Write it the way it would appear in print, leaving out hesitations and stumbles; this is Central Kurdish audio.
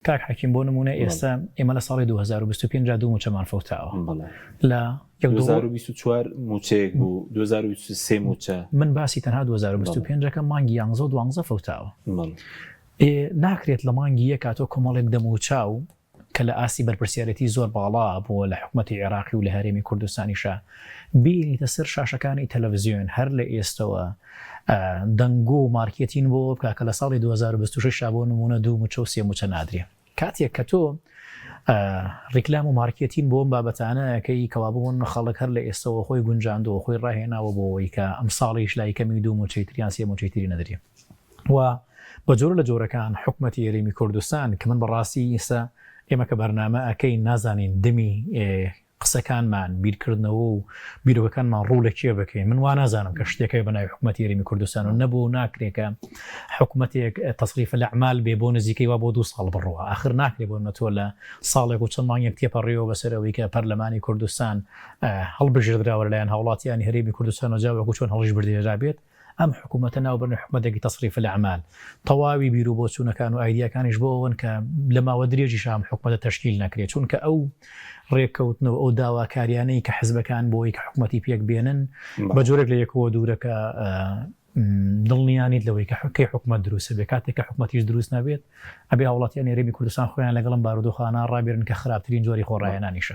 کاک حەکیم بۆ نمونە ئێستا ئێمە لە ساڵی 2025 دوو موچەمان فەوتاوە لە 2024 موچەیەک بوو 2023 موچە من باسی تەنها 2025ەکە مانگی 11 و 12 فەوتاوە ناکرێت لە مانگی یەک کاتۆ کۆمەڵێک دەموچاو کە لە ئاسی بەرپرسیارەتی زۆر باڵا بووە لە حکوومەتی عێراقی و لە هەرێمی کوردستانیشە بینیتە سەر شاشەکانی تەلەڤیزیۆن هەر لە ئێستەوە دەنگۆ و مارکێتین بۆ بکە کە لە ساڵی 2026 بۆ نمونە دوو موچە و سێ موچە نادرێ کاتێک کە تۆ ڕیکلام و مارکێتین بۆ ئەم بابەتانەکەی کەوا بوون خەڵک هەر لە ئێستەوە خۆی گونجاندەوە خۆی ڕاهێناوە بۆەوەی کە ئەم ساڵیش لای کەمی دوو موچەی تریان سێ موچەی تری نەدرێ و بە جۆرە لە جۆرەکان حکوومەتی هەرێمی کوردستان کە من بەڕاستی ئێستا ئێمە کە بەرنامە ئەەکەی نازانین دمی قسەکانمان بیرکردنەوە و بیرۆکەکانمان ڕوو لە کێ بکەین من وا نازانم کە شتێکەکەی بەناوی حکوومەتی هەرێمی کوردستان و نەبوو ناکرێکە حکوومەتێک تەصریف الأعمال بێ بۆ نزیکەی وا بۆ 2 ساڵ بڕوە آخر ناکرێ بۆ نەتۆ لە ساڵێک و چەند مانگێک تێپەڕێەوە بەسەرەوەی کە پەرلەمانی کوردستان هەڵبژێردراوە لەلایەن هاوڵاتیانی هەرێمی کوردستان و جاوەکو چۆن هەڵیش بردێرا بێت ئەم حکوومەتە ناوبەرنە حکوومەتێکی تەصریف الأعمال تەواوی بیر و بۆچوونەکان و ئایدیاکانیش بۆ ئەوەن کە لە ماوە درێژیش ئەم حکوومەتە تەشکیل نەکرێت چونکە ئەو ڕێککەوتنەوە ئەو داواکاریانەی کە حزبەکان بۆی کە حکوومەتی پێک بێنن بە جۆرێک لە یەکەوە دوورەکە دڵنیانیت لەوەی کە حکەی حکوومەت دروستە بێ کاتێک کە حکوومەتیش دروست نەبێت ئەبێ هاوڵاتیانی هەرێمی کوردستان خۆیان لەگەڵم بارودۆخانە ڕابێرن کە خراپترین جۆری خۆڕایەنانیشە